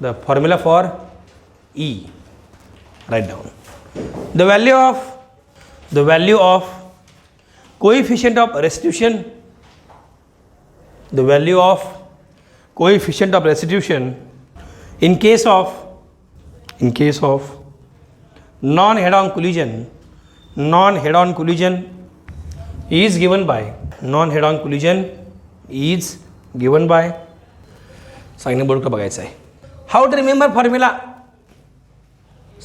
The formula for E. Write down. The value of coefficient of restitution. The value of coefficient of restitution in case of non-head-on collision is given by सांगणे board का बघायचं आहे. How to remember formula.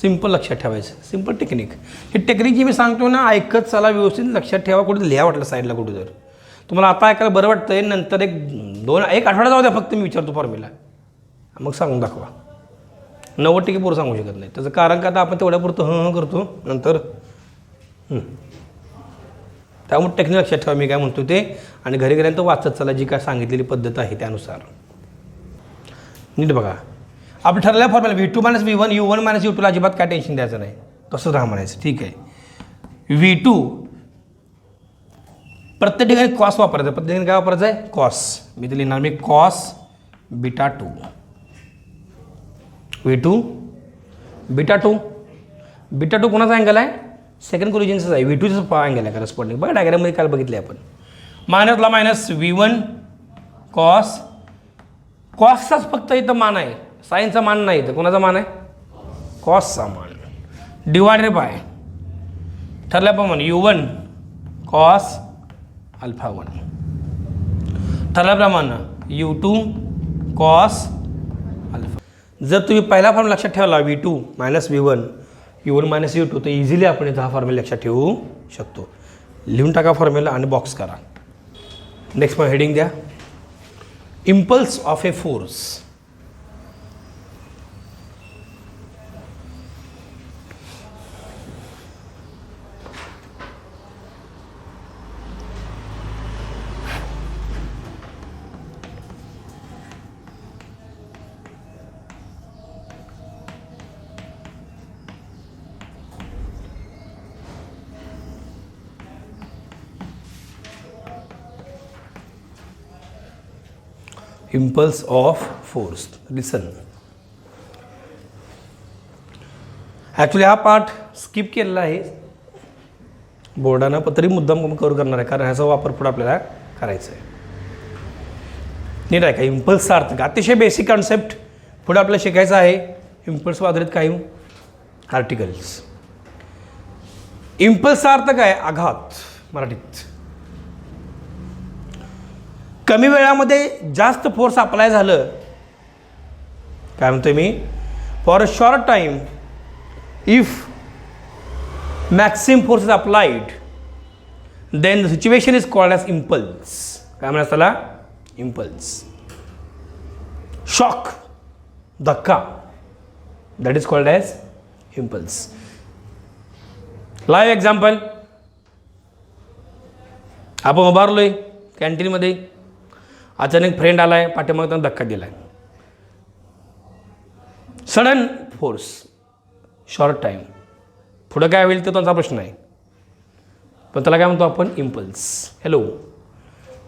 Simple लक्षात ठेवायचं. Simple technique. ही technique जी मी सांगतो ना, ऐकत चला, व्यवस्थित लक्षात ठेवा. कुठे लिहा वाटलं साईडला कुठे जर तुम्हाला आता ऐकायला बरं वाटतंय, नंतर एक आठवडा जाऊ द्या फक्त, मी विचारतो फॉर्म्युला मग सांगून दाखवा. 90% पोरं सांगू शकत नाही. त्याचं कारण का, आता आपण तेवढ्यापुरतं हं करतो नंतर. त्यामुळे टेक्निक लक्षात ठेवा मी काय म्हणतो ते, आणि घरी गेल्यानंतर वाचत चला जी काय सांगितलेली पद्धत आहे त्यानुसार. नीट बघा. आपण ठरलेल्या formula V2 - V1 U1 - U2 ला अजिबात काय टेन्शन द्यायचं नाही, तसंच राहा म्हणायचं. ठीक आहे. V2 प्रत्येक ठिकाणी कॉस वापरायचं. प्रत्येक ठिकाणी काय वापरायचं आहे? कॉस. मी ते लिहिणार मी cos beta 2. V2 beta 2. Beta 2 कोणाचा अँगल आहे? सेकंड कोलिजनचाच आहे. V2चा अँगल आहे करस्पॉन्डिंग. बघा डायग्राममध्ये काल बघितले आपण. मायनसला मायनस V1 कॉस. कॉसचाच फक्त इथं मान आहे, साईनचा मान नाही. इथं कोणाचा मान आहे? कॉसचा मान. डिवायडेड बाय ठरल्याप्रमाणे U1 कॉस अल्फा 1. ठरल्याप्रमाणे U2 कॉस अल्फा. जर तुम्ही पहिला फॉर्म लक्षात ठेवला V2 - V1 U1 - U2 तर इझिली आपण इथं हा फॉर्म्युला लक्षात ठेवू शकतो. लिहून टाका फॉर्म्युला आणि बॉक्स करा. नेक्स्ट मग हेडिंग द्या. Impulse of a force. Impulse of force. Listen. Actually हा पार्ट स्किप केलेला आहे बोर्डानं, पण तरी मुद्दाम कवर करणार आहे, कारण ह्याचा वापर पुढे आपल्याला करायचा आहे. नीट आहे का? इम्पल्सचा अर्थ का? अतिशय बेसिक कॉन्सेप्ट पुढे आपल्याला शिकायचं आहे. इम्पल्स आधारित काय आर्टिकल्स. इम्पल्सचा अर्थ काय? आघात मराठीत. कमी वेळामध्ये जास्त फोर्स अप्लाय झालं, काय म्हणतोय मी, for a short time if maximum force is applied then the situation is called as impulse. काय म्हणायचं त्याला? इम्पल्स. शॉक, धक्का, that is called as impulse. Live example. आपण उभारलोय कॅन्टीनमध्ये, अचानक फ्रेंड आलाय, पाठीमागे त्यांना धक्का दिलाय. Sudden force, short time. पुढं काय होईल तो त्यांचा प्रश्न आहे, पण त्याला काय म्हणतो आपण? इम्पल्स. हॅलो,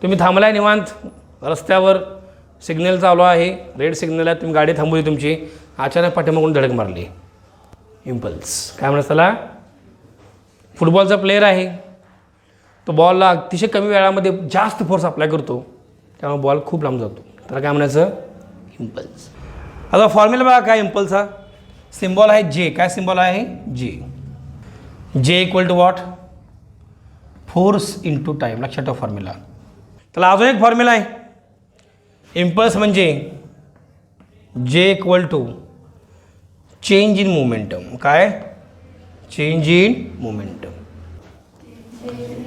तुम्ही थांबलाय निवांत रस्त्यावर, सिग्नल चालू आहे, रेड सिग्नल आहे, तुम्ही गाडी थांबवली तुमची, अचानक पाठीमागून धडक मारली. इम्पल्स. काय म्हणतात त्याला? फुटबॉलचा प्लेयर आहे, तो बॉलला अतिशय कमी वेळामध्ये जास्त फोर्स अप्लाय करतो, त्यामुळे बॉल खूप लांब जातो. त्याला काय म्हणायचं? इम्पल्स. आता फॉर्म्युला बघा काय इम्पल्सचा. सिम्बॉल आहे जे. काय सिम्बॉल आहे? J. J equal to what? Force into time. लक्षात ठेवा फॉर्म्युला. त्याला अजून एक फॉर्म्युला आहे. इम्पल्स म्हणजे जे equal to change in momentum. काय? Change in momentum.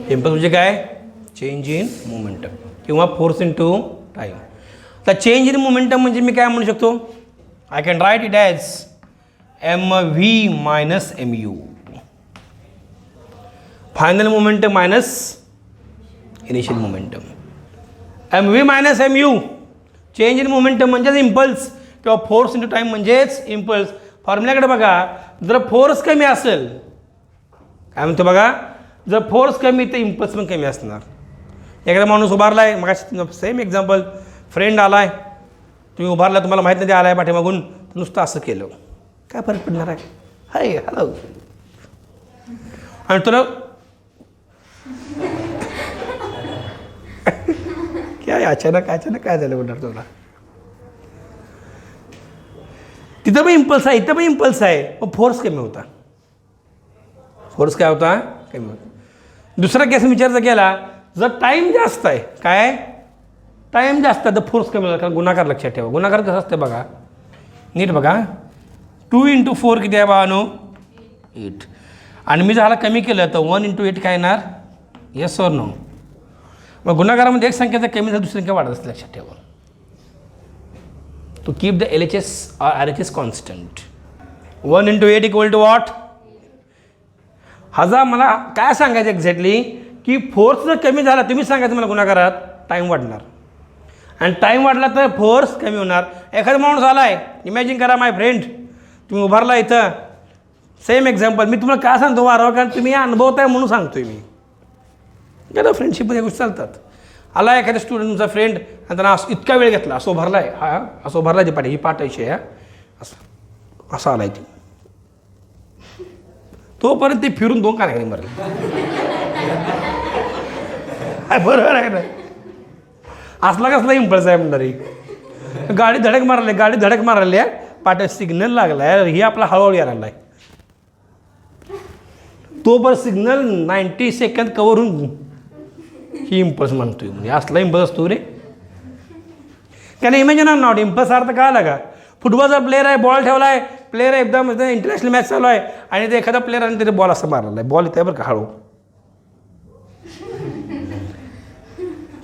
इम्पल्स म्हणजे काय? चेंज इन मोमेंटम किंवा फोर्स इंटू टाईम. तर चेंज इन मोमेंटम म्हणजे मी काय म्हणू शकतो? I can write it as mv minus mu. Final momentum minus initial momentum. mv minus mu. Change in momentum म्हणजेच इम्पल्स किंवा फोर्स इंटू टाईम म्हणजेच इम्पल्स. फॉर्म्युल्याकडे बघा. जर फोर्स कमी असेल, काय म्हणतो बघा, जर फोर्स कमी तर इम्पल्स पण कमी असणार. एखादा माणूस उभारला आहे, मग सेम एक्झाम्पल, फ्रेंड आला आहे, तुम्ही उभारला, तुम्हाला माहीत नाही आला आहे, पाठीमागून नुसतं असं केलं, काय फरक पडणार आहे? हाय हॅलो, आणि तुला काय अचानक काय झालं म्हणणार तुला? तिथं पण इम्पल्स आहे, इथं पण इम्पल्स आहे, पण फोर्स कमी होता. फोर्स काय होता? कमी होता. दुसरा केस विचारायचा केला, जर टाईम जास्त आहे, काय टाईम जास्त आहे तर फोर्स कमी होता. कारण गुणाकार लक्षात ठेवा. गुणाकार कसं असतं बघा, नीट बघा. 2 × 4 किती आहे बानो? 8. आणि मी जर कमी केलं तर 1 × 8 काय येणार? येस और नो? मग गुणाकारामध्ये एक संख्याचा कमी झाला, दुसरी संख्या वाढत असते, लक्षात ठेवा. To keep the LHS or RHS constant. 1 × 8 = what? हजार मला काय सांगायचं एक्झॅक्टली की फोर्स जर कमी झाला, तुम्ही सांगायचं मला गुणाकारात, टाईम वाढणार. आणि टाईम वाढला तर फोर्स कमी होणार. एखादा माणूस आला आहे, इमॅजिन करा माय फ्रेंड, तुम्ही उभारला इथं. सेम एक्झाम्पल मी तुम्हाला काय सांगतो वारंवार, कारण तुम्ही अनुभवताय म्हणून सांगतोय मी. ज्याला फ्रेंडशिपमध्ये गोष्टी चालतात. आला एखादा स्टुडंट तुमचा फ्रेंड आणि त्यांना इतका वेळ घेतला, असं उभारला आहे, हा असं उभारला ती पाठी, ही पाठायची आहे, असं असं आला आहे ती, तोपर्यंत ते फिरून 2 कानाखाली मारले. बरोबर आहे ना? असला कसला इम्पल्स आहे म्हणणारी. गाडी धडक मारायला आहे, पाट्या सिग्नल लागला आहे, ही आपला हळूहळू यायला आहे, तोपर्यंत सिग्नल 90 सेकंद कवर होऊन ही इम्पल्स म्हणतोय. म्हणजे असला इम्पल्स असतो रे. कारण इमॅजिन नॉट इम्पल्स अर्थ काय लागा? फुटबॉलचा प्लेअर आहे, बॉल ठेवला आहे, प्लेअर आहे, एकदम इंटरनॅशनल मॅच चालू आहे आणि ते एखादा प्लेअर आणि त्याने बॉल असं मारलेला आहे, बॉल इथे बरं का हळू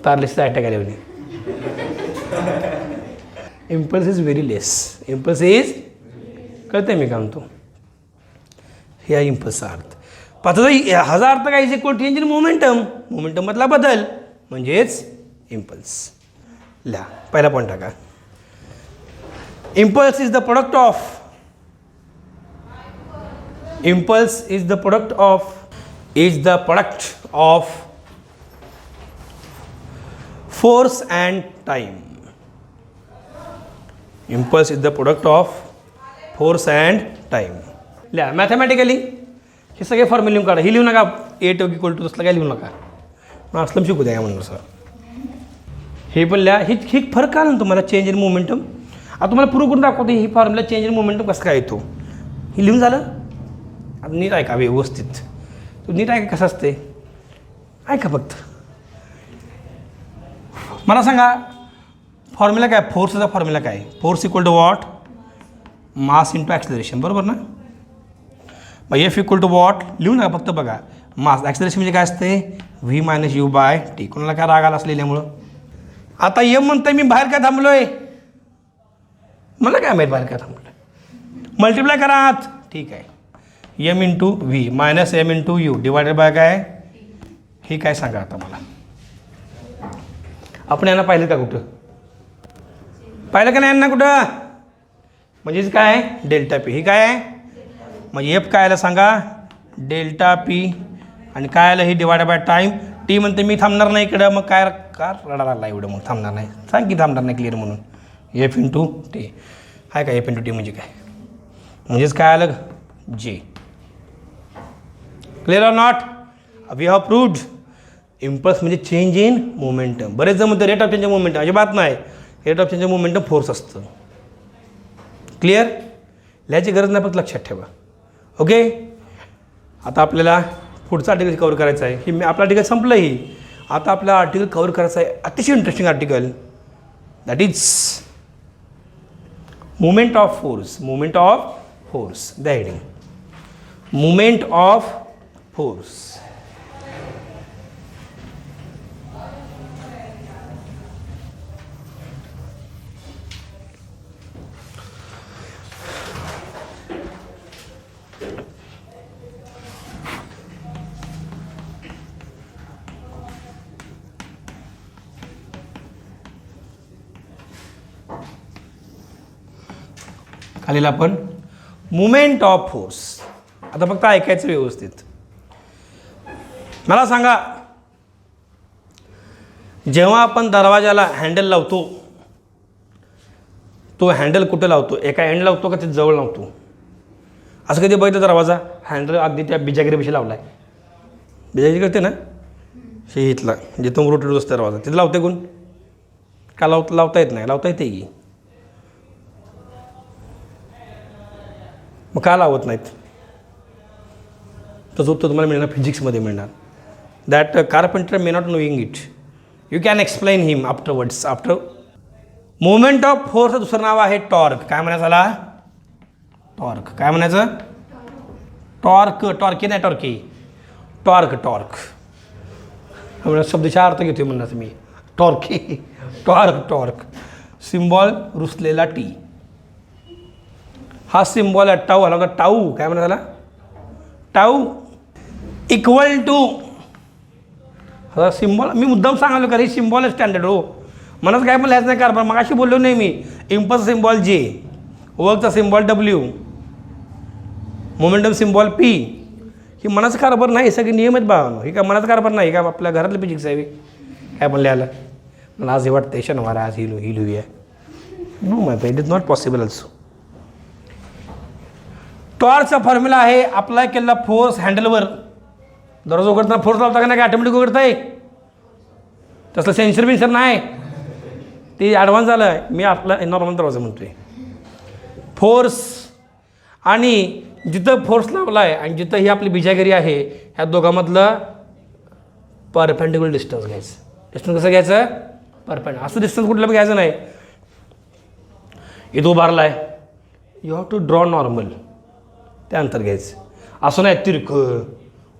तारलेसचा अटॅक आले म्हणे. Impulse is very less. Impulse is कळते मी काम तो. हे आहे इम्पल्सचा अर्थ. पाचचा ह्याचा अर्थ काय? Is equal change in momentum. मोमेंटममधला बदल म्हणजेच इम्पल्स. लिहा पहिला पॉईंट टाका. Impulse is the product of force and time. Impulse is the product of force and time. लिहा मॅथमॅटिकली हे सगळे फॉर्म्युले लिहून काढा. ही लिहू नका 8 = तसलं काय लिहू नका, मग असलं शिकू द्या म्हणून सर. हे पण लिहा. ही फरक का ना तुम्हाला चेंज इन मोमेंटम. आता तुम्हाला प्रूव्ह करून दाखवतो ही फॉर्म्युला चेंज इन मोमेंटम कसं काय येतो. ही लिहून झालं. आता नीट ऐका व्यवस्थित. तू नीट ऐका कसं असते, ऐका फक्त. मला सांगा फॉर्म्युला काय? फोर्सचा फॉर्म्युला काय? Force = what? Mass into acceleration, बरोबर ना? मग F = वॉट लिहू नका, फक्त बघा. मास ॲक्सिलरेशन म्हणजे काय असते? V - U/T. कोणाला काय राग आला असलेल्यामुळं. आता M म्हणतोय मी बाहेर काय थांबलोय, मला काय माहीत बाहेर काय थांबलं. मल्टिप्लाय करा आत, ठीक आहे. M × V - M × U divided by काय? हे काय सांगा आता मला. आपण यांना पाहिलं का कुठं? पाहिलं का नाही यांना कुठं? म्हणजेच काय? ΔP. ही काय आहे? मग F काय आलं सांगा? ΔP. आणि काय आलं? हे डिवायडेड बाय टाईम. टी म्हणते मी थांबणार नाही इकडं. मग काय का रडा लागला एवढं? मग थांबणार नाही, सांग की थांबणार नाही क्लिअर म्हणून. F × T आहे का? F × T म्हणजे काय? म्हणजेच काय आलं? J. Clear or not? We have proved impulse म्हणजे चेंज इन मोमेंटम. बरेच जण म्हणतात rate of change of momentum. अजिबात नाही. Rate of change of momentum force असतं. क्लिअर? लिहायची गरज नाही, फक्त लक्षात ठेवा. ओके. आता आपल्याला पुढचं आर्टिकल कवर करायचं आहे. ही आपलं आर्टिकल संपलं. ही आता आपला आर्टिकल कवर करायचं आहे, अतिशय interesting article. That is moment of force. Moment of force. The heading moment of force. खालील आपण मुमेंट ऑफ फोर्स. आता फक्त ऐकायचं व्यवस्थित. मला सांगा, जेव्हा आपण दरवाजाला हँडल लावतो तो हँडल कुठं लावतो, एका एंड लावतो का ते जवळ लावतो. असं कधी बघितलं दरवाजा हँडल अगदी त्या बिजागिरीपेक्षा लावला आहे. बिजागिरी करते ना हे इथला जिथं रोटेट असतो दरवाजा तिथं लावते कोण, का लावता येत नाही, लावता येते की, मग का लावत नाहीत. तसं उत्तर तुम्हाला मिळणार फिजिक्समध्ये मिळणार. That carpenter may not knowing it, you can explain him afterwards. After moment of फोर्सचं दुसरं नाव आहे टॉर्क. काय म्हणायचं आला, टॉर्क. काय म्हणायचं, टॉर्क. टॉर्की नाही टॉर्की, टॉर्क. टॉर्क शब्दशः अर्थ घेतोय म्हणणार मी. टॉर्की, टॉर्क. टॉर्क सिम्बॉल रुसलेला टी. हा सिम्बॉल आहे टाऊ. आला होता टाऊ. काय म्हणा त्याला, टाऊ इक्वल टू. हा सिम्बॉल मी मुद्दाम सांगालो का, हे सिम्बॉल स्टँडर्ड हो, मलाच काय पण लिहायचं नाही कारभार. मग अशी बोललो नाही मी. इम्पल्स सिम्बॉल जे, वर्कचा symbol W, momentum symbol P. ही मनाचं कारभार नाही, सगळे नियम आहेत बाळांनो. ही काय मनाचं कारभार नाही का, आपल्या घरातलं फिजिक्स आहे काय पण लिहायला. मला आज हे वाटतं शनिवार आज ही लिहूया. No my friend, it is not possible also. टॉर्कचा फॉर्म्युला आहे अप्लाय केलेला फोर्स हँडलवर. दरवाजा उघडताना फोर्स लावता का नाही, ऑटोमॅटिक उघडताय. तसलं सेन्सर बिन्सर नाही, ते ॲडव्हान्स झालं आहे. मी आपला नॉर्मल दरवाजा म्हणतोय. फोर्स आणि जिथं फोर्स लावला आहे आणि जिथं ही आपली बिजागिरी आहे, ह्या दोघांमधलं परपेंडिक्युलर डिस्टन्स घ्यायचं. डिस्टन्स कसं घ्यायचं, परपेंडिक्युलर. असं डिस्टन्स कुठलं घ्यायचं नाही. इथं उभारला आहे, you have to draw normal, त्यानंतर घ्यायचं. असं नाही तिरकं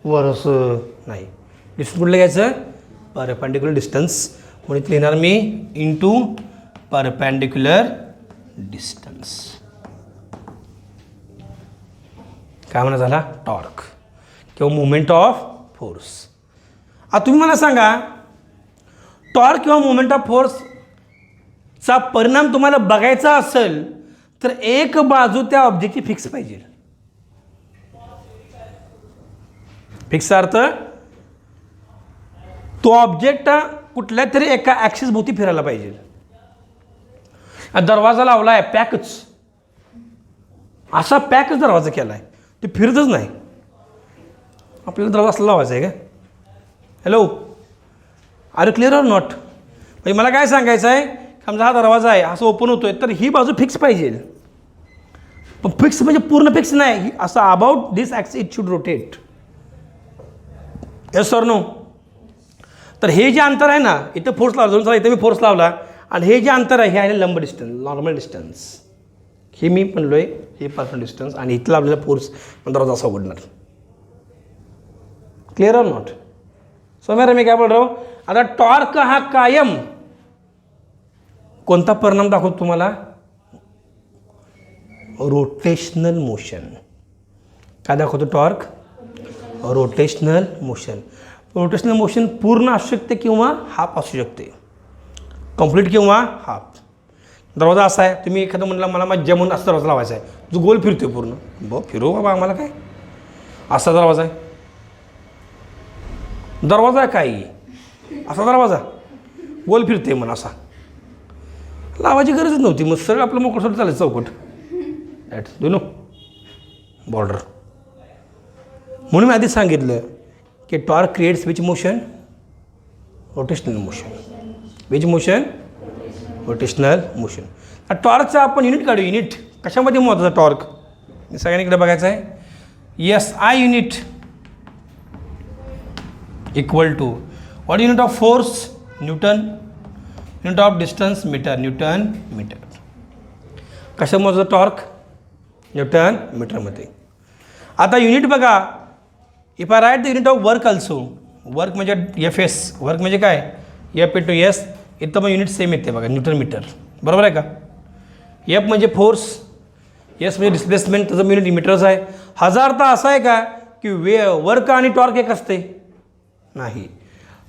वर असं नाही. डिस्टन्स कुठलं घ्यायचं, परपेंडिक्युलर डिस्टन्स. म्हणून लिहिणार मी इंटू परपेंडिक्युलर डिस्टन्स. काय म्हणा झाला, टॉर्क किंवा मुवमेंट ऑफ फोर्स. आता तुम्ही मला सांगा, टॉर्क किंवा मुवमेंट ऑफ फोर्सचा परिणाम तुम्हाला बघायचा असेल तर एक बाजू त्या ऑब्जेक्टची फिक्स पाहिजे. फिक्सचा अर्थ तो ऑब्जेक्ट कुठल्या तरी एका ॲक्सिस भोवती फिरायला पाहिजे. दरवाजा लावला आहे पॅकच, असा पॅकच दरवाजा केला आहे, ते फिरतच नाही. आपल्याला दरवाजा असला लावायचा आहे का. Hello, are you clear or not. म्हणजे मला काय सांगायचं आहे, समजा हा दरवाजा आहे असं ओपन होतोय तर ही बाजू फिक्स पाहिजे. पण फिक्स म्हणजे पूर्ण फिक्स नाही, असं about this axis it should rotate. Yes sir no. तर हे जे अंतर आहे ना, इथं फोर्स लावला, इथं मी फोर्स लावला आणि हे जे अंतर आहे हे आहे लंब डिस्टन्स, नॉर्मल डिस्टन्स. हे मी म्हणलो आहे हे परपेंडिक्युलर डिस्टन्स आणि इथला आपल्याला फोर्स दरवाजा असा उघडणार. Clear or not. समजा मी काय बोल रहा हूं, आता टॉर्क हा कायम कोणता परिणाम दाखवतो तुम्हाला, रोटेशनल मोशन. काय दाखवतो torque, rotational motion. Rotational motion पूर्ण असू शकते किंवा हाफ असू शकते, कंप्लीट किंवा हाफ. दरवाजा असा आहे, तुम्ही एखादं म्हणला मला मज्जा म्हणून असा दरवाजा लावायचा आहे, जो गोल फिरतोय पूर्ण. फिरव बाबा आम्हाला काय, असा दरवाजा आहे. दरवाजा आहे काही असा दरवाजा गोल फिरते म्हणून असा लावायची गरजच नव्हती. मग सरळ आपलं मोकळं सोडं चालायचं चौकट. That do no border. म्हणून मी आधीच सांगितलं की torque creates which motion, rotational motion. Which motion, rotational motion. टॉर्कचा आपण युनिट काढू. युनिट कशामध्ये महत्त्वाचा टॉर्क सगळ्यांनी इकडे बघायचं आहे. S I unit equal to what unit of force, newton. Unit of distance metre, newton metre. कशा मोजायचं टॉर्क, न्यूटन मीटरमध्ये. आता युनिट बघा, if I write the unit of work also, work म्हणजे एफ एस, वर्क म्हणजे काय F into S. इथं मग युनिट सेम येते बघा, न्यूटन मीटर. बरोबर आहे का. एफ म्हणजे फोर्स, एस म्हणजे डिस्प्लेसमेंट, त्याचं युनिट मीटरच आहे. हजारता असं आहे का की वर्क आणि टॉर्क एक असते, नाही.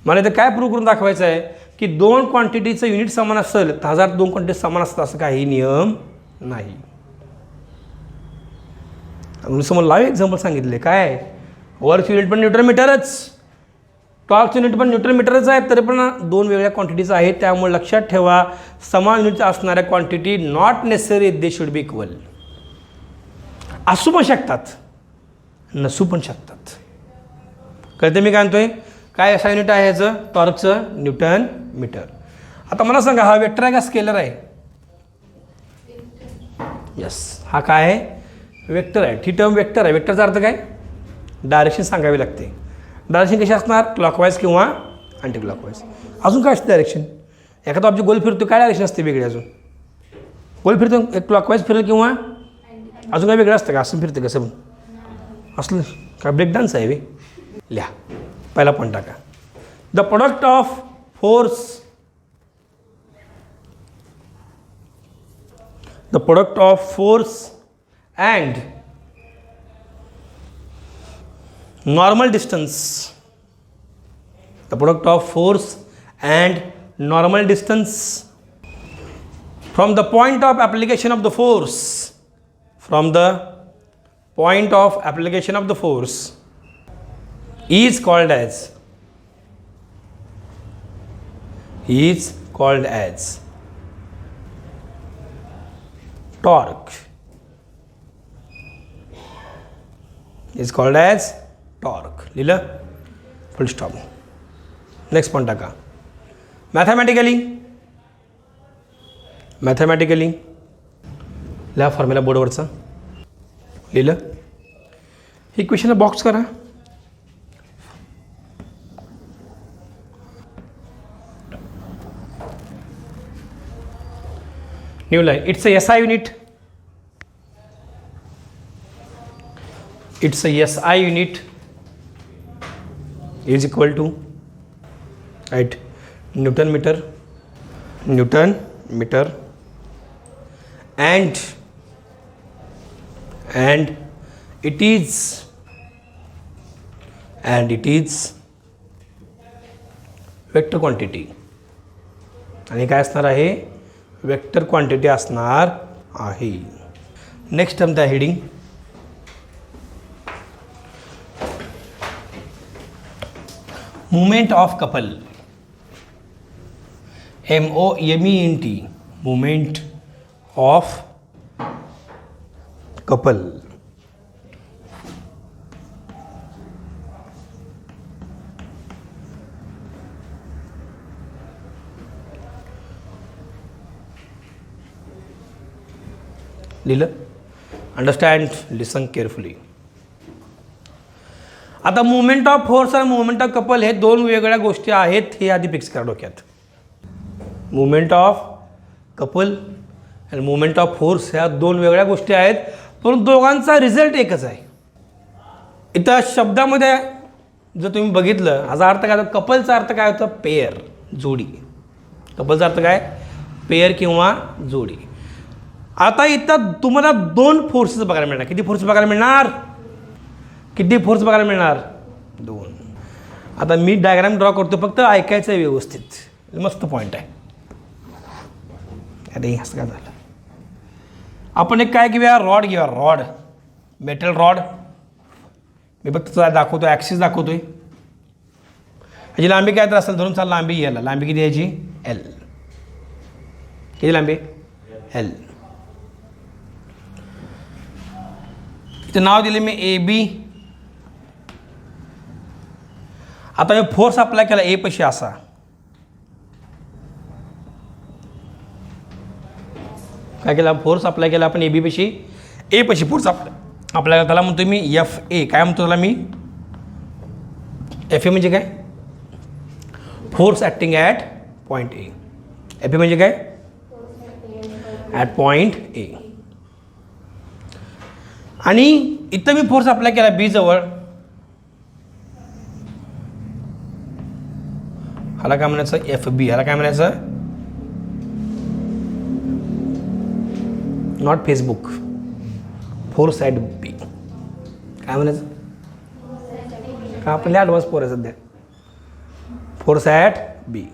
मला इथं काय प्रूव्ह करून दाखवायचं आहे की दोन क्वांटिटीचं युनिट समान असेल तर हजार दोन क्वांटिटी समान असतं असं काही नियम नाही. समोर लाईव्ह एक्झाम्पल सांगितले काय, वर्क युनिट पण न्यूटन मीटरच. टॉर्कचं युनिट पण न्यूटन मीटरच आहे, तरी पण दोन वेगळ्या क्वांटिटीज आहेत. त्यामुळे लक्षात ठेवा, समान युनिट असणाऱ्या quantity not necessary they should be equal. असू पण शकतात, नसू पण शकतात. कळते मी काय म्हणतोय? काय असा युनिट आहे ह्याचं टॉर्कचं? Newton metre. आता मला सांगा, हा वेक्टर आहे का स्केलर आहे? यस, हा काय आहे? वेक्टर आहे. ही टर्म वेक्टर आहे. वेक्टरचा अर्थ काय? डायरेक्शन सांगावी लागते. डायरेक्शन कशी असणार? क्लॉकवाईज किंवा अँटी क्लॉकवाईज. अजून काय असते डायरेक्शन? एखादा ऑब्जेक्ट गोल फिरतो, काय डायरेक्शन असते वेगळी? अजून गोल फिरतो, एक क्लॉकवाईज फिरेल किंवा अजून काय वेगळं असतं का? असं फिरतं कसं पण असलं काय? ब्रेक डान्स आहे वे. लिहा, पहिला पॉईंट टाका. The product of force, the product of force and normal distance, the product of force and normal distance from the point of application of the force, from the point of application of the force is called as torque. Is called as torque. लिहिलं? फुल stop. Next point टाका. Mathematically लिहा formula बोर्डवरचा. लिहिलं? ही क्वेश्चनला box करा. New line. It's a SI unit. It's a SI unit is equal to, right, Newton meter, and it is vector quantity. आणि काय असणार आहे? Vector quantity असणार आहे. नेक्स्ट टर्म त्या heading, movement of couple. MOMENT, movement of couple. लिहिलं? Understand, लिसन carefully. आता movement of force आणि मुवमेंट ऑफ कपल हे दोन वेगळ्या गोष्टी आहेत, हे आधी फिक्स करा डोक्यात. मुवमेंट ऑफ कपल आणि मुवमेंट ऑफ फोर्स ह्या दोन वेगळ्या गोष्टी आहेत, पण दोघांचा रिझल्ट एकच आहे. इथं शब्दामध्ये जर तुम्ही बघितलं, ह्याचा अर्थ काय होता? कपलचा अर्थ काय होतं? पेअर, जोडी. कपलचा अर्थ काय? पेअर किंवा जोडी. आता इथं तुम्हाला दोन फोर्सेस बघायला मिळणार. किती फोर्स बघायला मिळणार? दोन. आता मी डायग्राम ड्रॉ करतो, फक्त ऐकायचं आहे व्यवस्थित. मस्त पॉईंट आहे. अरे असं काय झालं? आपण एक काय घेऊया? रॉड घेऊया. Rod, metal rod. मी फक्त तुला दाखवतो, ॲक्सिस दाखवतोय. ह्याची लांबी काय तर असेल, धरून चाल लांबी याला. लांबी किती याची? L. किती लांबी? L. इथं नाव दिले मी AB. आता मी फोर्स अप्लाय केला ए पशी असा. काय केला? फोर्स अप्लाय केला आपण AB पशी. ए पशी फोर्स अप्लाय केला, त्याला म्हणतो मी FA. काय म्हणतो त्याला मी? FA म्हणजे काय? Force acting at point A. FA म्हणजे काय? At point A. आणि इथं मी फोर्स अप्लाय केला बी जवळ. ह्याला काय म्हणायचं? FB. ह्याला काय म्हणायचं? Not Facebook. फोर्स ॲट बी. काय म्हणायचं? का आपल्याला ॲडव्हान्स फोर आहे सध्या. Force at B.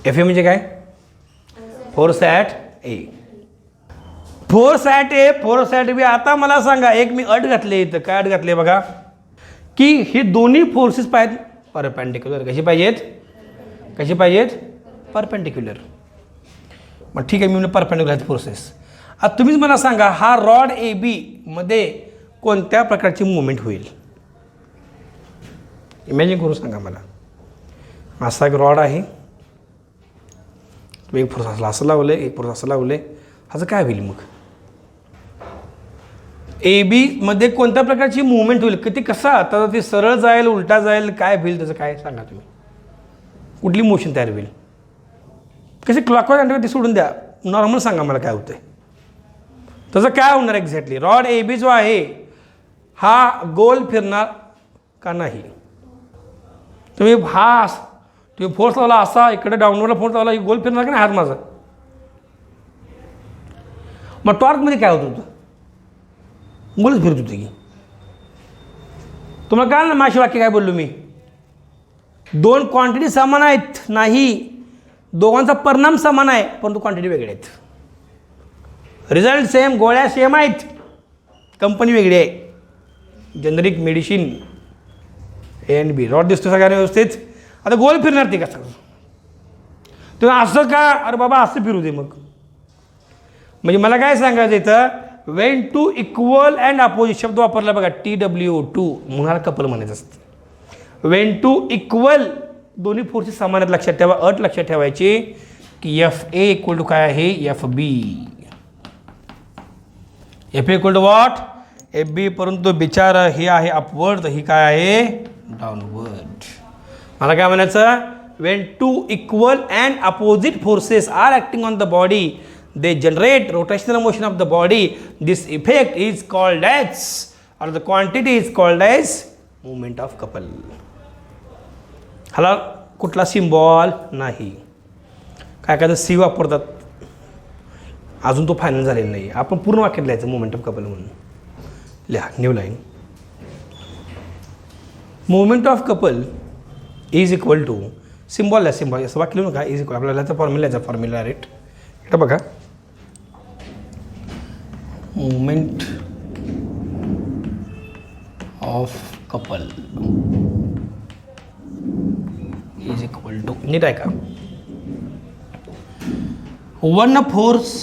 FA म्हणजे काय? Force at A. Force at A, force at B. आता मला सांगा, एक मी अट घातली इथं. काय अट घातली बघा, की हे दोन्ही फोर्सेस पाहिजेत परपेंडिक्युलर. कशी पाहिजेत परपेंडिक्युलर. मग ठीक आहे, मी म्हणलं परपेंडिक्युलर आहेत फोर्सेस. आता तुम्हीच मला सांगा, हा रॉड ए बी मध्ये कोणत्या प्रकारची मुवमेंट होईल? इमॅजिन करून सांगा मला. असा एक रॉड आहे, एक फोर्स असं लावलं आहे, एक फोर्स असं लावलं आहे, ह्याचं काय होईल मग? ए बी मध्ये कोणत्या प्रकारची मुवमेंट होईल? किती कसा? आता ते सरळ जाईल, उलटा जाईल, काय होईल त्याचं काय सांगा तुम्ही? कुठली मोशन तयार होईल? कसे क्लॉकवाईज अँटी ते सोडून द्या, नॉर्मल सांगा मला काय होतंय त्याचं काय होणार एक्झॅक्टली? रॉड ए बी जो आहे हा गोल फिरणार का नाही? तुम्ही फोर्स लावला असा, इकडे डाऊनवर्डला फोर्स लावला, गोल फिरणार का नाही हात माझा? मग टॉर्कमध्ये काय होत होतं? गोलच फिरत होतं की. तुम्हाला कळलं ना माझी वाक्य काय बोललो मी? दोन क्वांटिटी समान आहेत नाही, दोघांचा परिणाम समान आहे परंतु क्वांटिटी वेगळे आहेत. रिझल्ट सेम, गोळ्या सेम आहेत, कंपनी वेगळी आहे. Generic medicine A and B. Rod दिसतो सगळ्यांना व्यवस्थित. आता गोल फिरणार ते कसं? तुम्ही असं का? अरे बाबा असं फिरू दे मग. म्हणजे मला काय सांगायचं इथं, when two equal and opposite शब्द वापरला बघा, TWO2 म्हणून कपल म्हणायचं असतं. वेन टू इक्वल, दोन्ही फोर्सेस समान आहेत. लक्षात ठेवा, अट लक्षात ठेवायची की FA इक्वल टू काय आहे? FB. FA equal to what? FB. परंतु बिचारा हे आहे अपवर्ड, तर ही काय आहे? डाऊनवर्ड. मला काय म्हणायचं? When two equal and opposite forces are acting on the body, they generate rotational motion of the body. This effect is called as, or the quantity is called as movement of couple. ह्याला कुठला symbol नाही. काय काय C वापरतात, अजून तो final झालेला नाही. आपण पूर्ण वाक्यात लिहायचं मुवमेंट ऑफ कपल म्हणून. लिहा new line. Movement of couple is equal to, symbol आहे, सिम्बॉल असं वाक्य लिहू नका, इज इक्वल. आपल्याला त्याचा फॉर्म्युलाचा फॉर्म्युला रेट इकडं बघा. Movement of couple is equal to, नीट आहे का? वन फोर्स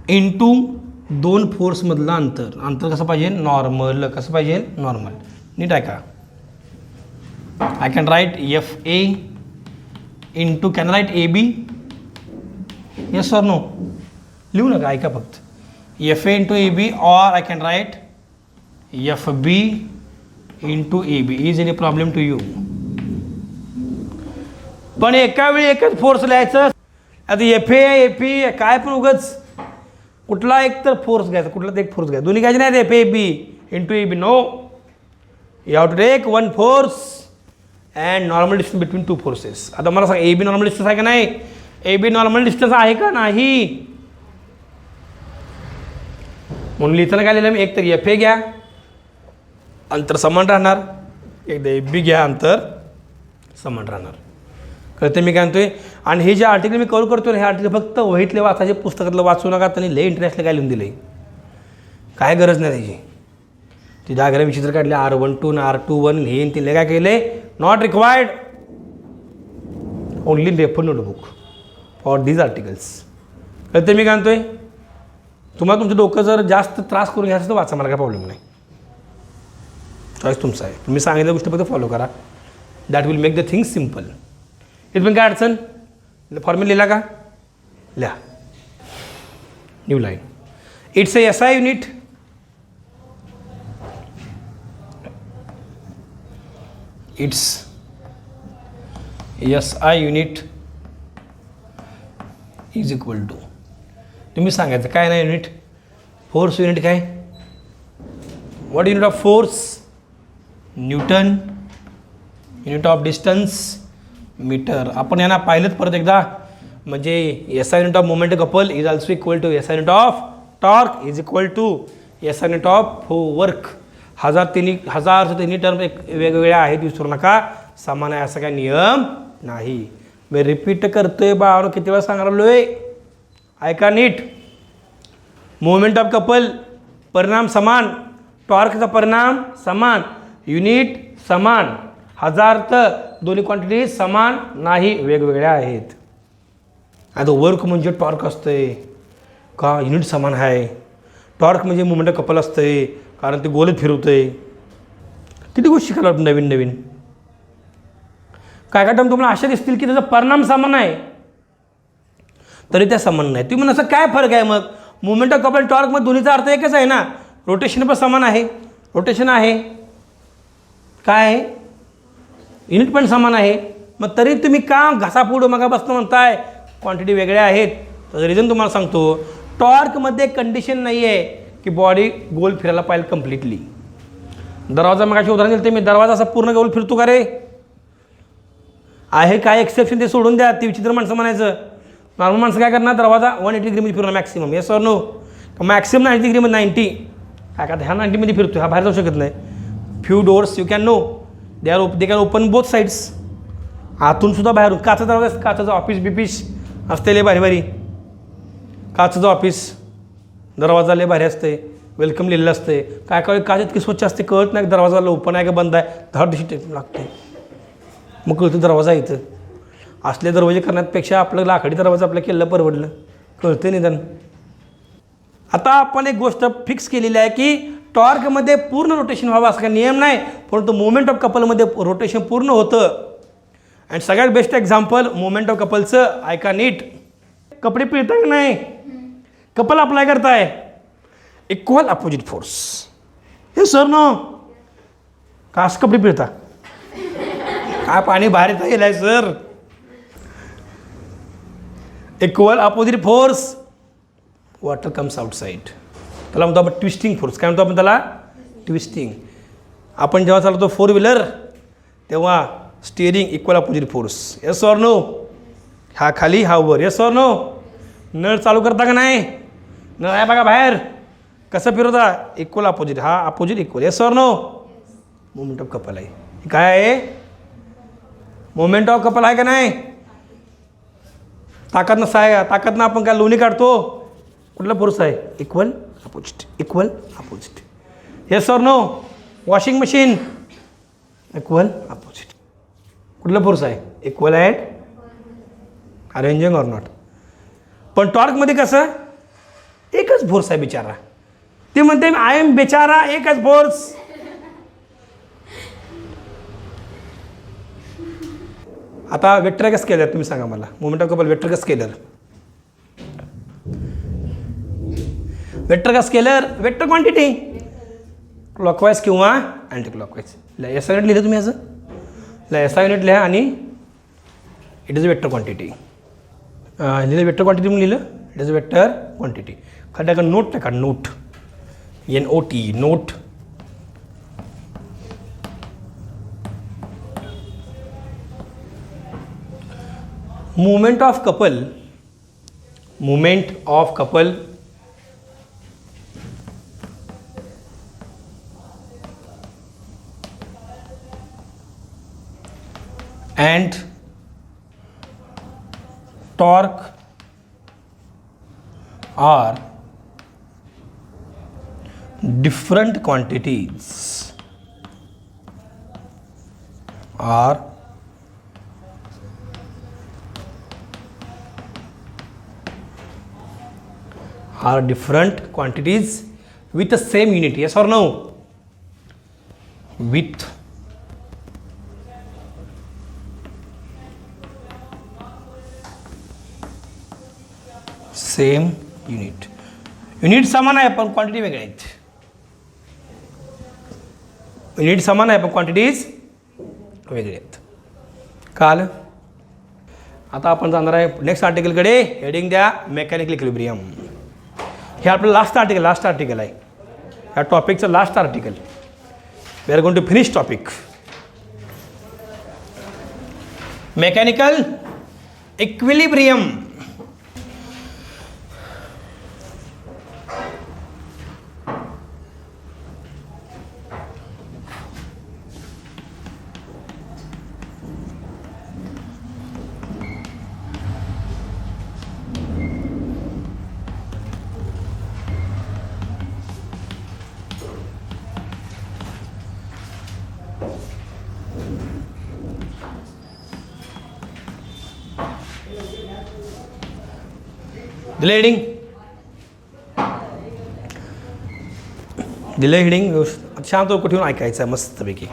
इंटू दोन फोर्समधलं अंतर कसं पाहिजे? नॉर्मल. कसं पाहिजे? नॉर्मल. नीट आहे का? I can write FA into, can write AB? Yes or no? लिहू नका, ऐका फक्त. FA इंटू AB, और I can write FB into AB. Is any problem to you? पण एका वेळी एकच फोर्स लिहायचं. आता FA AP काय पण उगाच कुठला एक तर फोर्स घ्यायचा, कुठला तर एक फोर्स घ्यायचा. दोन्ही घ्यायचे नाही. FA AB into AB. No, you have to take one force and normal distance between two forces. आता मला सांग, AB नॉर्मल डिस्टन्स आहे का नाही? AB नॉर्मल डिस्टन्स आहे का नाही? म्हणून लिहिताना काय लिहिलं मी? एक तर FA घ्या, अंतर समान राहणार. एकदा AB घ्या, अंतर समान राहणार. कळते मी काय म्हणतोय? आणि हे जे आर्टिकल मी कव्हर करतो, हे आर्टिकल फक्त वहीतले वाचायचे, पुस्तकातलं वाचू नका. त्यांनी लय इंटरेस्टला काय लिहून दिलं, काय गरज नाही त्याची. ती डायग्राम विचित्र काढले, R12 R21 हे ते लय काय केले? Not required. Only refer notebook for these articles. कळते मी काय म्हणतोय? तुम्हाला तुमचं डोकं जर जास्त त्रास करून घ्यायचं तर वाचा, मला काय प्रॉब्लेम नाही. चॉईस तुमचा आहे. तुम्ही सांगितल्या गोष्टी फक्त फॉलो करा. That will make the things simple. इथं काय अडचण? फॉर्म्युला लिहिला का? लिहा. New line. It's a SI unit. It's SI unit is equal to, तुम्ही सांगायचं काय नाही युनिट? फोर्स युनिट काय? What unit of force? Newton. Unit of distance metre. आपण यांना पाहिलंच परत एकदा. म्हणजे SI unit of moment couple is also equal to SI unit of torque is equal to SI unit of work. हजार तिन्ही term एक वेगवेगळ्या आहेत, विसरू नका. समान आहे असा काय नियम नाही. मी रिपीट करतोय बाळांनो, किती वेळा सांगालोय, ऐका नीट. मोमेंट ऑफ कपल परिणाम समान, टॉर्कचा परिणाम समान, युनिट समान. हजार्थ दोन्ही क्वांटिटी समान नाही, वेगवेगळ्या आहेत. आता वर्क म्हणजे टॉर्क असतंय का, युनिट समान आहे. टॉर्क म्हणजे मुवमेंट ऑफ कपल असतंय कारण ते गोलच फिरवतंय. किती गोष्टी शिकायला आपण नवीन नवीन. काय काय टाइम तुम्हाला अशा दिसतील की त्याचा परिणाम समान आहे तरी त्या समान नाही. तुम्ही म्हणून असं काय फरक आहे मग. मुवमेंट ऑफ कपल टॉर्कमध्ये दोन्हीचा अर्थ एकच आहे ना. रोटेशन पण समान आहे, रोटेशन आहे, काय आहे, युनिट पण समान आहे. मग तरी तुम्ही का घासापुढं मगापासून म्हणताय क्वांटिटी वेगळ्या आहेत. त्याचं रिझन तुम्हाला सांगतो. टॉर्कमध्ये कंडिशन नाही आहे की बॉडी गोल फिरायला पाहिजे कम्प्लिटली. दरवाजा मगाशी उदाहरण दिलं ते मी, दरवाजा असा पूर्ण गोल फिरतो का रे. आहे काय एक्सेप्शन ते सोडून द्या, ते विचित्र माणसं म्हणायचं. नॉर्मल माणसं काय करणार, दरवाजा 180 डिग्रीमध्ये फिरणार maximum. Yes or no. Maximum 90 डिग्रीमध्ये 90. काय का ह्या 90मध्ये फिरतो, हा बाहेर जाऊ शकत नाही. Few doors you can know they can open both sides. आतून सुद्धा बाहेरून काचा दरवाजा, काचाचं ऑफिस बिपिस असते लय भारी भारी. काचाचं ऑफिस दरवाजा लय भारी असते, वेलकम लिहिलेलं असते. काय काय काच इतकी स्वच्छ असते कळत नाही दरवाजाला ओपन आहे का बंद आहे. धड दिवशी टेप लागते मग कळतं दरवाजा इथं. असले दरवाजे करण्यापेक्षा आपलं लाकडी दरवाजा आपल्या केलं परवडलं, कळतं निदान. आता आपण एक गोष्ट फिक्स केलेली आहे की टॉर्कमध्ये पूर्ण रोटेशन व्हावं असं काही नियम नाही, परंतु मुवमेंट ऑफ कपलमध्ये रोटेशन पूर्ण होतं. आणि सगळ्यात बेस्ट एक्झाम्पल मुवमेंट ऑफ कपलचं ऐका नीट. कपडे पिळताय का नाही, कपल अप्लाय करताय, इक्वल अपोजिट फोर्स. हे सर ना का असं कपडे पिळता, काय पाणी बाहेर येता गेलं आहे sir. Equal opposite force, water comes outside. त्याला म्हणतो आपण ट्विस्टिंग फोर्स. काय म्हणतो आपण त्याला, ट्विस्टिंग. आपण जेव्हा चालवतो 4 व्हीलर तेव्हा steering equal opposite force. Yes or no. हा खाली हा वर. Yes or no. नळ चालू करता का नाही, नळ आहे बघा बाहेर, कसं फिरवता, इक्वल अपोजिट. हा opposite equal. Yes or no. Movement of couple आहे. काय आहे, मुवमेंट ऑफ कपल आहे का नाही. ताकद नसा आहे, ताकद ना आपण काय लोणी काढतो, कुठला फोर्स आहे, equal opposite, equal opposite. Yes or no. Washing machine equal opposite, कुठला फोर्स आहे, equal at arranging or not. पण टॉर्कमध्ये कसं एकच फोर्स आहे बिचारा. ते म्हणते आय एम बेचारा, एकच फोर्स. आता वेक्टर का स्केलर तुम्ही सांगा मला. मुवमेंट ऑफ कपल वेक्टर का स्केलर. वेक्टर का स्केलर, वेक्टर क्वांटिटी क्लॉकवाईज किंवा अँटी क्लॉकवाईज. एसआय युनिट लिहिलं तुम्ही असं, एसआय युनिट लिहा आणि इट इज वेक्टर क्वांटिटी. लिहिलं वेक्टर क्वांटिटी म्हणून लिहिलं, इट इज वेक्टर क्वांटिटी. खाली टाका नोट, टाका note, NOT note. Movement of couple, movement of couple and torque are different quantities, are different quantities with the same unit. Yes or no? With same unit. Unit समान आहे पण quantity वेगळ्या आहेत. Unit समान आहे पण quantities वेगळे आहेत. काल आता आपण जाणार आहे नेक्स्ट आर्टिकलकडे. हेडिंग द्या मेकॅनिकल इक्विलिब्रियम. हे आपलं लास्ट आर्टिकल आहे. ह्या टॉपिकचं last article. We are going to finish topic mechanical equilibrium. दिलं हेडिंग? दिलं हेडिंग? शांत कुठे येऊन ऐकायचं आहे मस्तपैकी.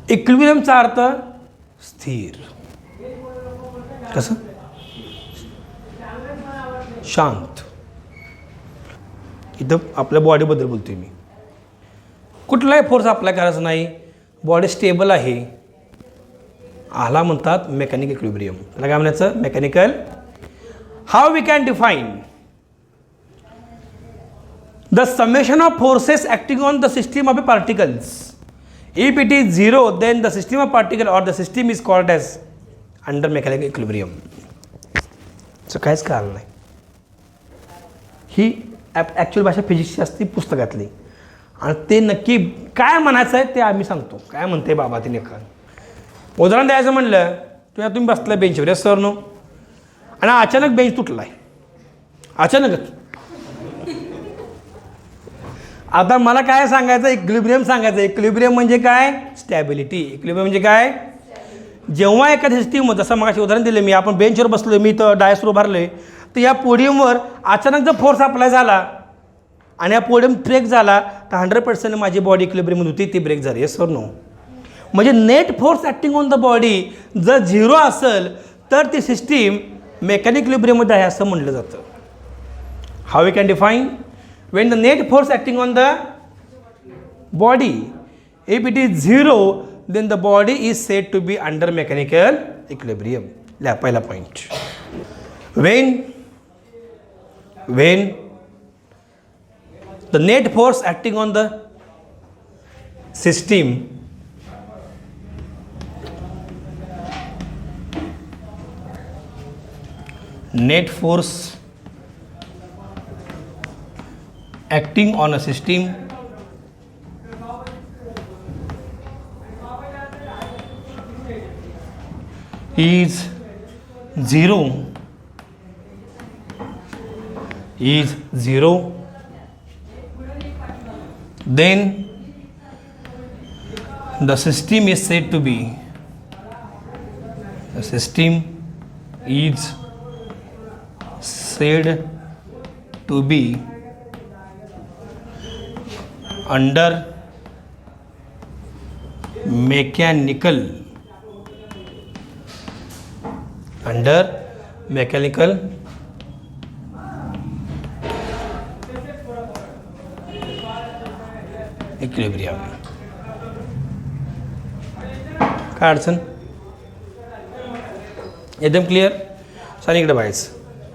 इक्विलिब्रियमचा अर्थ स्थिर. कसं? शांत. इथं आपल्या बॉडीबद्दल बोलतोय मी. कुठलाही फोर्स अप्लाय करायचा नाही, बॉडी स्टेबल आहे, ह्याला म्हणतात मेकॅनिकल इक्विलिब्रियम. त्याला काय म्हणायचं? Mechanical. How we can define the summation of forces acting on the system of a particles. If it is zero then the system of particle or the system is called as under mechanical equilibrium. असं काहीच कारण नाही. ही actual भाषा फिजिक्सची असते पुस्तकातली, आणि ते नक्की काय म्हणायचं आहे ते आम्ही सांगतो. काय म्हणते बाबा ते लेखन. उदाहरण द्यायचं म्हणलं, तुम्ही बसला बेंचवर सर नो, आणि अचानक बेंच तुटला आहे. अचानकच. आता मला काय सांगायचं? इक्विलिब्रियम सांगायचं. इक्विलिब्रियम म्हणजे काय? स्टॅबिलिटी. इक्विलिब्रियम म्हणजे काय? जेव्हा एखाद्या सिस्टीम, जसं मगाशी उदाहरण दिलं मी, आपण बेंचवर बसलो, मी तर डायसवर उभारलोय, तर या पोडियमवर अचानक जर फोर्स अप्लाय झाला आणि हा पोडियम ब्रेक झाला तर 100% माझी बॉडी इक्विलिब्रियम होती, ती ब्रेक झाली. येस और नो? म्हणजे net force acting on the body जर झिरो असेल तर ती सिस्टीम मेकॅनिकल इक्विलिब्रियममध्ये आहे असं म्हटलं जातं. How we can define? when the net force acting on the body, if it is zero then the body is said to be under mechanical equilibrium. पहिला point. when the net force acting on the system acting on a system is zero, then the system is said to be under mechanical equilibrium. काय अडचण? एकदम clear. सानी इकडे बाहेर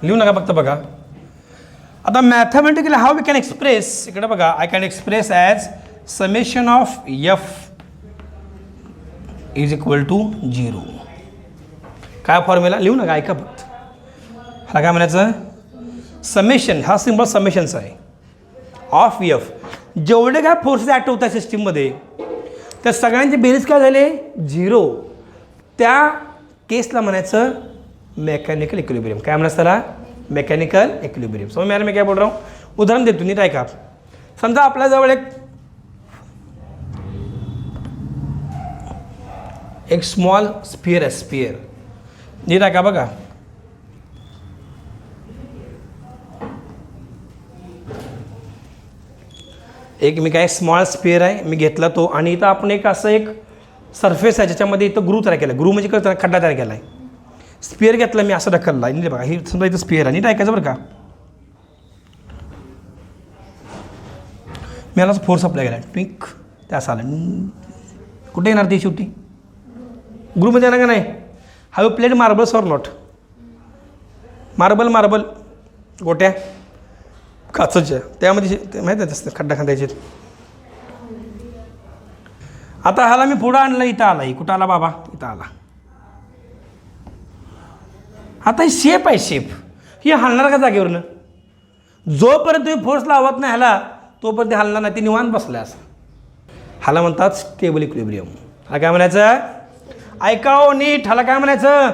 लिहू नका, फक्त बघा. आता mathematically how we can express, इकडे बघा, I can express as summation of F is equal to 0. काय फॉर्म्युला? लिहू नका, ऐका फक्त. ह्याला काय म्हणायचं? समेशन. हा सिम्बॉल समेशनचा आहे. ऑफ एफ, जेवढे काय फोर्सेस ॲक्ट होत आहे सिस्टीममध्ये त्या सगळ्यांचे बेरीज काय झाले? 0. त्या केसला म्हणायचं मेकॅनिकल इक्विलिब्रियम. काय म्हणायचं त्याला? Mechanical equilibrium. समझ में आ रहा है मैं क्या बोल रहा हूँ? उदाहरण देतो, नीट ऐका. समजा आपल्याजवळ एक स्मॉल स्फिअर आहे. स्फिअर नीट ऐका बघा. एक मी काय स्मॉल स्फिअर आहे, मी घेतला तो, आणि इथं आपण एक असं एक सरफेस आहे ज्याच्यामध्ये इथं ग्रू तयार केला. ग्रू म्हणजे काय? खड्डा तयार केला आहे. स्पिअर घेतला मी, असं ढकलला. नीट बघा, ही समजा इथं स्पिअर आहे. नीट ऐकायचं बरं का. मी याला फोर्स अप्लाय केला, ट्विक, ते असं आलं. कुठे येणार ती शेवटी? ग्रूमध्ये येणार का नाही? Have you played marbles or not? Marble गोट्या काचच्या, त्यामध्ये माहीत आहे खड्डा खांदायचे. आता ह्याला मी पुढं आणलं, इथं आला. कुठं आला बाबा? इथं आला. आता ही शेप आहे. शेप ही हलणार का जागेवरनं? जोपर्यंत तुम्ही फोर्स लावत नाही ह्याला तोपर्यंत हलणार नाही. ती निवांत बसलाय असं. ह्याला म्हणतात स्टेबल इक्विलिब्रियम. ह्याला काय म्हणायचं? ऐकावं नीट. ह्याला काय म्हणायचं?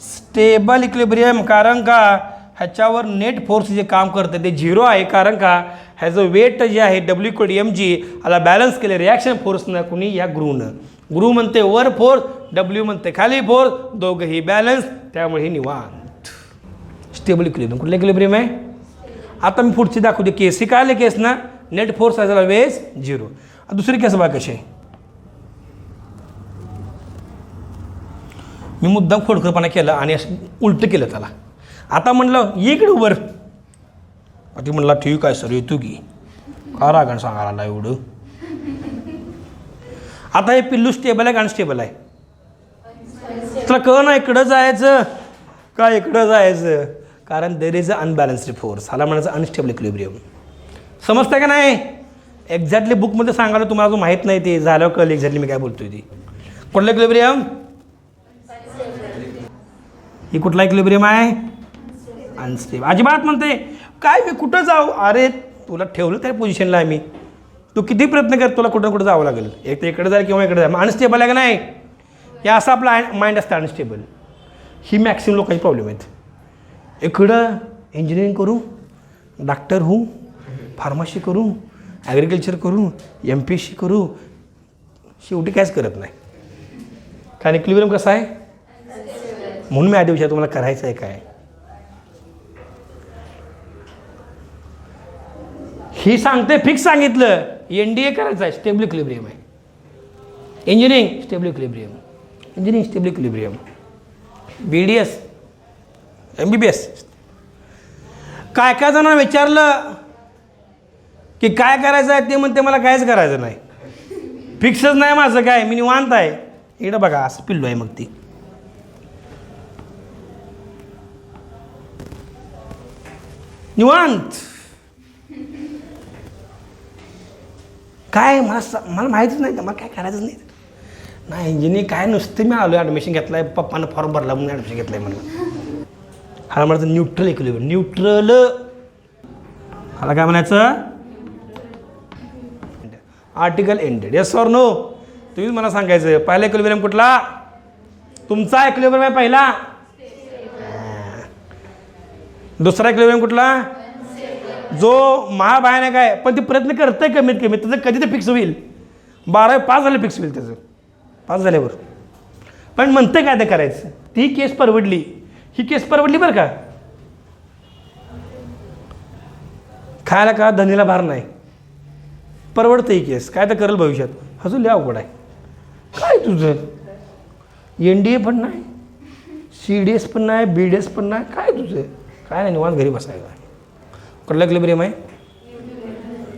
Stable equilibrium. कारण का? ह्याच्यावर नेट फोर्स जे काम करतं ते 0 आहे. कारण का? ह्याचं वेट जे आहे W=mg याला बॅलन्स केले रिॲक्शन फोर्सनं कुणी या ग्रूनं. ग्रू म्हणते वर फोर्स, W म्हणते खाली फोर्स, दोघंही बॅलन्स, त्यामुळे हे निवांत स्टेबल इक्विलिब्रियम. कुठलं इक्विलिब्रियम आहे? आता मी पुढची दाखवते केस. ही काय आले केस ना, नेट फोर्स ॲज ऑलवेज 0. दुसरी केस बघा कशी आहे. मी मुद्दाम खोडकरपणा केला आणि असं उलटं केलं त्याला. आता म्हणलं इकडे उभं. ती म्हणला ठीक आहे सर येतो की, का रागण सांगायला एवढं. आता हे पिल्लू स्टेबल आहे का अनस्टेबल आहे? तुला कळ ना इकडं जायचं का इकडं जायचं, कारण there is a unbalanced force. ह्याला म्हणायचं अनस्टेबल इक्विलिब्रियम. समजतं का नाही? एक्झॅक्टली बुकमध्ये सांगायला तुम्हाला अजून माहीत नाही, ते झाल्यावर कळलं एक्झॅक्टली मी काय बोलतोय ती. कुठलं इक्विलिब्रियम? ही कुठला इक्विलिब्रियम आहे? अनस्टेबल. अजिबात म्हणते काय मी कुठं जाऊ, अरे तुला ठेवलं त्या पोझिशनला आहे मी, तू किती प्रयत्न कर तुला कुठं कुठं जावं लागेल, एक तर इकडे जाईल किंवा इकडे जाईल. अनस्टेबल आहे का नाही? हे असं आपलं माइंड असतं अनस्टेबल. ही मॅक्सिमम लोकांची प्रॉब्लेम आहेत. इकडं इंजिनिअरिंग करू, डॉक्टर होऊ, फार्मसी करू, ॲग्रिकल्चर करू, MPSC करू, शेवटी काहीच करत नाही. कारण इक्विलिब्रियम कसं आहे? म्हणून मी आधी विचार तुम्हाला करायचं आहे काय. ही सांगते फिक्स सांगितलं NDA करायचं आहे, स्टेबल इक्विलिब्रियम आहे. Engineering stable equilibrium, engineering stable equilibrium, BDS MBBS. काय काय जणांना विचारलं की काय करायचं आहे, ते म्हणते मला काहीच करायचं नाही, फिक्सच नाही माझं काय, मी निवांत आहे. इकडं बघा असं पिल्लू आहे मग ती. निवांत काय मला माहितीच नाही, मला काय करायचं नाही. इंजिनिअरिंग काय नुसतं मी आलो ॲडमिशन घेतलं आहे, पप्पानं फॉर्म भरला म्हणून ॲडमिशन घेतलं आहे म्हणून. ह्याला म्हणायचं न्यूट्रल इक्विलिब्रियम. न्यूट्रल ह्याला काय म्हणायचं? Article ended. Yes or no? तुम्हीच मला सांगायचं पहिला इक्विलिब्रियम कुठला? तुमचा इक्विलिब्रियम आहे पहिला. दुसरा इक्विलिब्रियम कुठला? जो महाभयानक आहे पण ते प्रयत्न करतंय कमीत कमी, त्याचं कधी ते फिक्स होईल. 12/5 झाले फिक्स होईल त्याचं, 5 झाल्यावर. पण म्हणतं काय ते करायचं. ती केस परवडली, ही केस परवडली बरं का. खायला का धनीला भार नाही, परवडतं ही केस. काय तर करेल भविष्यात, अजून लय अवघड आहे. काय तुझं NDA पण नाही, CDS पण नाही, BDS पण नाही, काय तुझं काय नाही, निवांत घरी बसायचं. कुठला इक्विलिब्रियम आहे?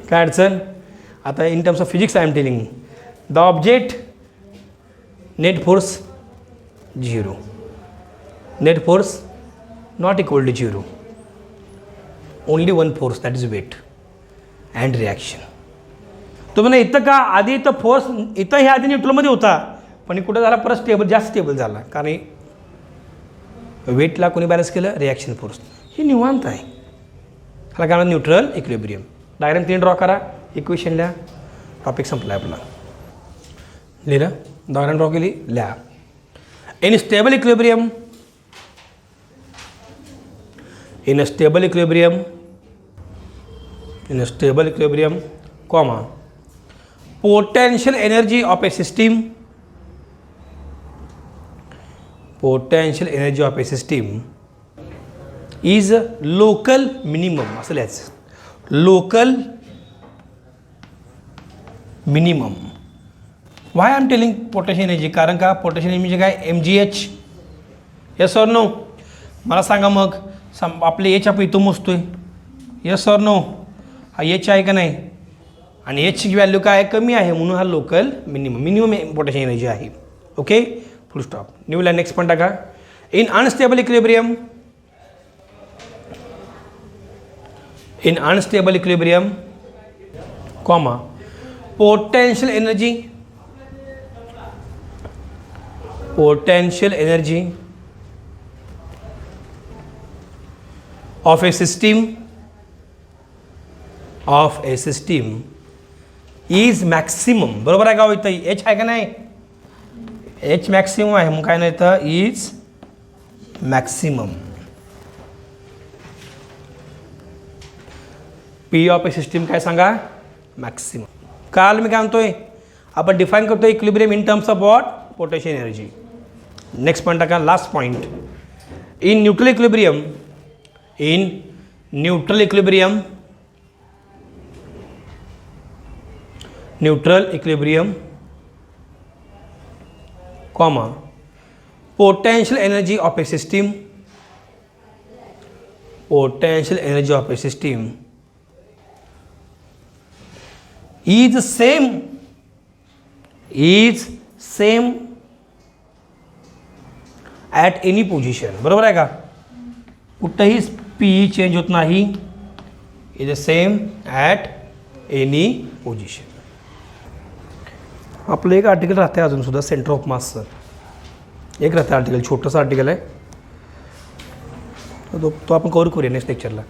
काय अडचण? आता in terms of physics I am telling, the object net force 0, net force not equal to 0, only one force that is weight and reaction. तुम्ही ना इथं का आधी इथं फोर्स इथं ह्या आधी न्यूट्रलमध्ये होता, पण कुठं झाला परत स्टेबल, जास्त स्टेबल झाला, कारण वेटला कोणी बॅलन्स केलं? Reaction force. ही निवांत आहे. ह्याला काय म्हणतात? Neutral equilibrium. डायग्राम 3 ड्रॉ करा, इक्वेशन लिहा, टॉपिक संपला आपला. लिहिलं? डायग्राम ड्रॉ केली, लिहा. In stable equilibrium, in a stable equilibrium, comma, potential energy of a system is local minimum. असं लिहायचं, local minimum. why I am telling potential energy? कारण का potential energy काय? mgh. yes or no? मला सांगा मग, आपले H आपण इथं मोजतोय, येस ऑर नो? हा H आहे का नाही? आणि Hची व्हॅल्यू काय आहे? कमी आहे, म्हणून हा लोकल मिनिमम पोटेन्शियल एनर्जी आहे. ओके, फुल स्टॉप. न्यू लाईन नेक्स्ट पण टाका. In unstable equilibrium, comma, potential energy of a system is maximum. बरोबर आहे का? इथं H आहे का नाही? H मॅक्सिमम आहे, मग काय नाही तर is maximum. P of a system काय सांगा, मॅक्सिमम. काल मी काय म्हणतोय, आपण डिफाईन करतो equilibrium in terms of what, potential energy. Next point टाका, last point. In neutral equilibrium, in neutral equilibrium, neutral equilibrium comma potential energy of a system, potential energy of a system is same at any position. बरोबर आहे का, कुठंही P change होत नाही, is same at any position. आपलं एक article राहते अजून सुद्धा, सेंटर ऑफ मासचं एक राहतं आर्टिकल, छोटंसं आर्टिकल आहे, तो आपण कव्हर करूया नेक्स्ट लेक्चरला.